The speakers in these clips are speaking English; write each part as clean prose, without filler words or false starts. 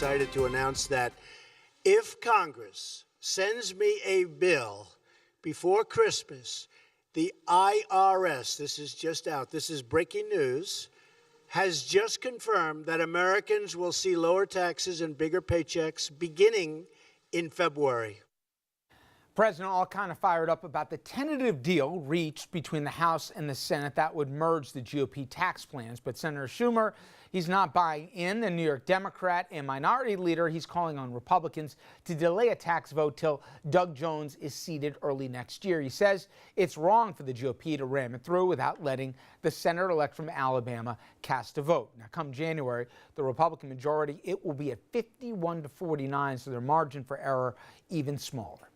excited to announce that if Congress sends me a bill before Christmas, the IRS, this is just out, this is breaking news, has just confirmed that Americans will see lower taxes and bigger paychecks beginning in February. President all kind of fired up about the tentative deal reached between the House and the Senate that would merge the GOP tax plans. But Senator Schumer, he's not buying in. The New York Democrat and minority leader, he's calling on Republicans to delay a tax vote till Doug Jones is seated early next year. He says it's wrong for the GOP to ram it through without letting the senator-elect from Alabama cast a vote. Now, come January, the Republican majority, it will be at 51-49, so their margin for error even smaller.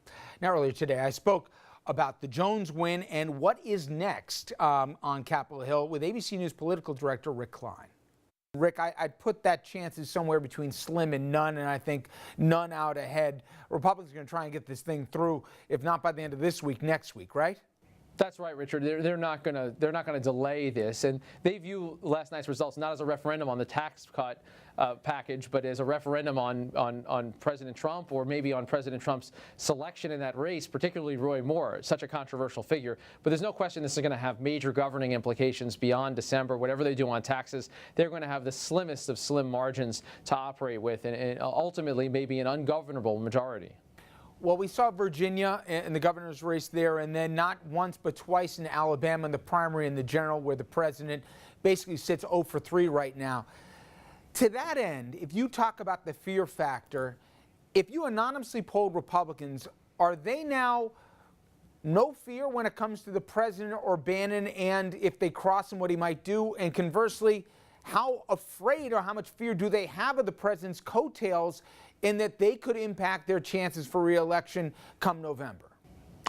Now, earlier today, I spoke about the Jones win and what is next on Capitol Hill with ABC News political director Rick Klein. Rick, I'd put that chances somewhere between slim and none, and I think none out ahead. Republicans are going to try and get this thing through, if not by the end of this week, next week, right? That's right, Richard. They're not going to delay this, and they view last night's results not as a referendum on the tax cut package, but as a referendum on President Trump, or maybe on President Trump's selection in that race, particularly Roy Moore, such a controversial figure. But there's no question this is going to have major governing implications beyond December. Whatever they do on taxes, they're going to have the slimmest of slim margins to operate with, and ultimately maybe an ungovernable majority. Well, we saw Virginia in the governor's race there, and then not once but twice in Alabama in the primary and the general, where the president basically sits 0 for 3 right now. To that end, if you talk about the fear factor, if you anonymously polled Republicans, are they now no fear when it comes to the president or Bannon, and if they cross him, what he might do? And conversely, how afraid or how much fear do they have of the president's coattails in that they could impact their chances for re-election come November?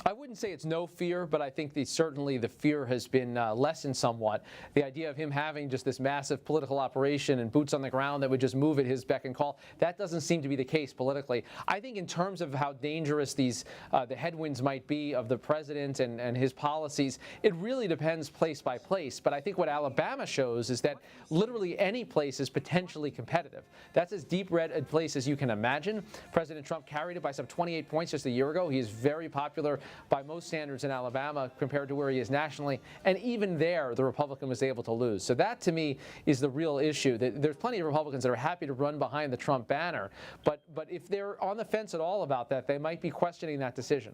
I wouldn't say it's no fear, but I think certainly the fear has been lessened somewhat. The idea of him having just this massive political operation and boots on the ground that would just move at his beck and call, that doesn't seem to be the case politically. I think in terms of how dangerous the headwinds might be of the president and his policies, it really depends place by place. But I think what Alabama shows is that literally any place is potentially competitive. That's as deep red a place as you can imagine. President Trump carried it by some 28 points just a year ago. He is very popular by most standards in Alabama compared to where he is nationally, and even there the Republican was able to lose. So that to me is the real issue. There's plenty of Republicans that are happy to run behind the Trump banner, but if they're on the fence at all about that, they might be questioning that decision.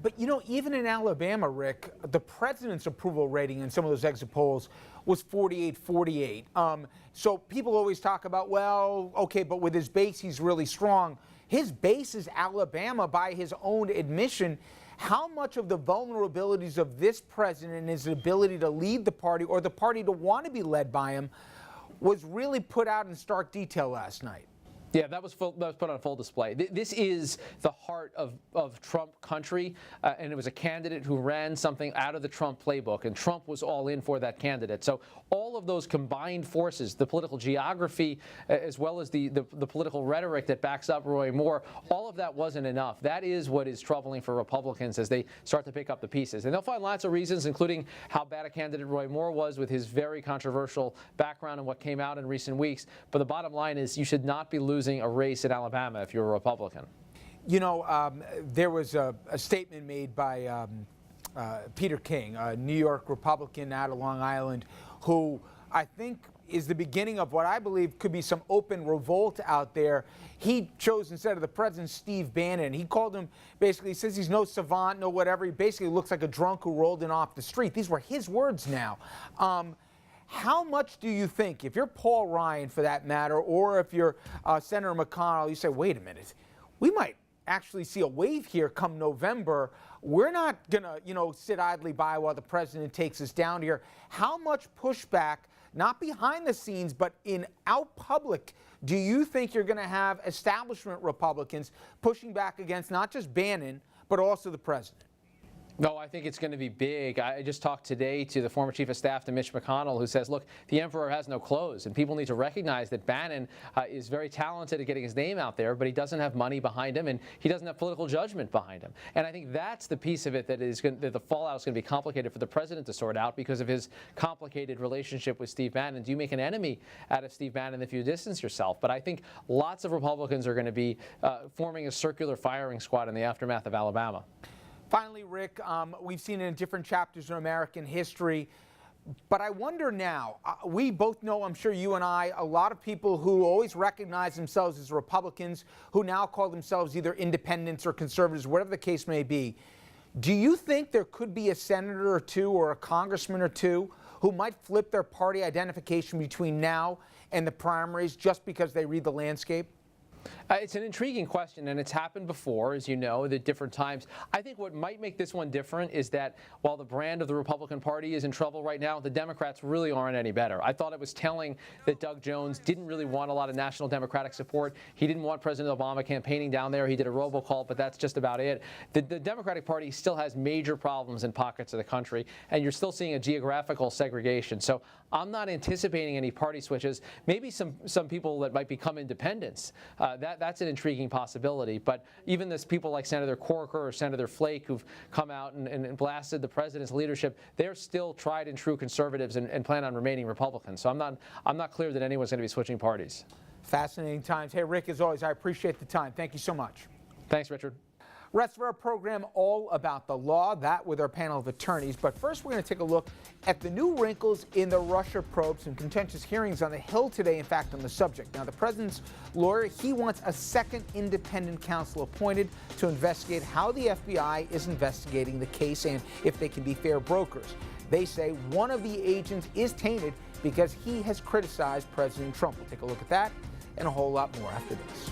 But, you know, even in Alabama, Rick, the president's approval rating in some of those exit polls was 48-48. So people always talk about, well, okay, but with his base, he's really strong. His base is Alabama by his own admission. How much of the vulnerabilities of this president and his ability to lead the party, or the party to want to be led by him, was really put out in stark detail last night? Yeah, that was put on full display. This is the heart of Trump country, and it was a candidate who ran something out of the Trump playbook, and Trump was all in for that candidate. So all of those combined forces, the political geography, as well as the political rhetoric that backs up Roy Moore, all of that wasn't enough. That is what is troubling for Republicans as they start to pick up the pieces. And they'll find lots of reasons, including how bad a candidate Roy Moore was with his very controversial background and what came out in recent weeks. But the bottom line is you should not be losing a race in Alabama if you're a Republican. You know, there was a statement made by Peter King, a New York Republican out of Long Island, who I think is the beginning of what I believe could be some open revolt out there. He chose, instead of the president, Steve Bannon. He called him, basically, he says he's no savant, no whatever. He basically looks like a drunk who rolled in off the street. These were his words now. How much do you think, if you're Paul Ryan for that matter, or if you're Senator McConnell, you say, wait a minute, we might actually see a wave here come November. We're not going to, you know, sit idly by while the president takes us down here. How much pushback, not behind the scenes, but out public, do you think you're going to have establishment Republicans pushing back against not just Bannon, but also the president? No, I think it's going to be big. I just talked today to the former chief of staff to Mitch McConnell, who says, look, the emperor has no clothes, and people need to recognize that Bannon is very talented at getting his name out there, but he doesn't have money behind him, and he doesn't have political judgment behind him. And I think that's the piece of it that the fallout is going to be complicated for the president to sort out because of his complicated relationship with Steve Bannon. Do you make an enemy out of Steve Bannon if you distance yourself? But I think lots of Republicans are going to be forming a circular firing squad in the aftermath of Alabama. Finally, Rick, we've seen it in different chapters of American history, but I wonder now, we both know, I'm sure you and I, a lot of people who always recognize themselves as Republicans who now call themselves either independents or conservatives, whatever the case may be. Do you think there could be a senator or two or a congressman or two who might flip their party identification between now and the primaries just because they read the landscape? It's an intriguing question, and it's happened before, as you know, at different times. I think what might make this one different is that while the brand of the Republican Party is in trouble right now, the Democrats really aren't any better. I thought it was telling that Doug Jones didn't really want a lot of national Democratic support. He didn't want President Obama campaigning down there. He did a robocall, but that's just about it. The Democratic Party still has major problems in pockets of the country, and you're still seeing a geographical segregation. So I'm not anticipating any party switches. Maybe some people that might become independents. That's an intriguing possibility. But even this people like Senator Corker or Senator Flake who've come out and blasted the president's leadership, they're still tried and true conservatives and plan on remaining Republicans. So I'm not clear that anyone's going to be switching parties. Fascinating times. Hey, Rick, as always, I appreciate the time. Thank you so much. Thanks, Richard. Rest of our program all about the law, that with our panel of attorneys. But first, we're going to take a look at the new wrinkles in the Russia probe. Some contentious hearings on the Hill today, in fact, on the subject. Now, the president's lawyer, he wants a second independent counsel appointed to investigate how the FBI is investigating the case and if they can be fair brokers. They say one of the agents is tainted because he has criticized President Trump. We'll take a look at that and a whole lot more after this.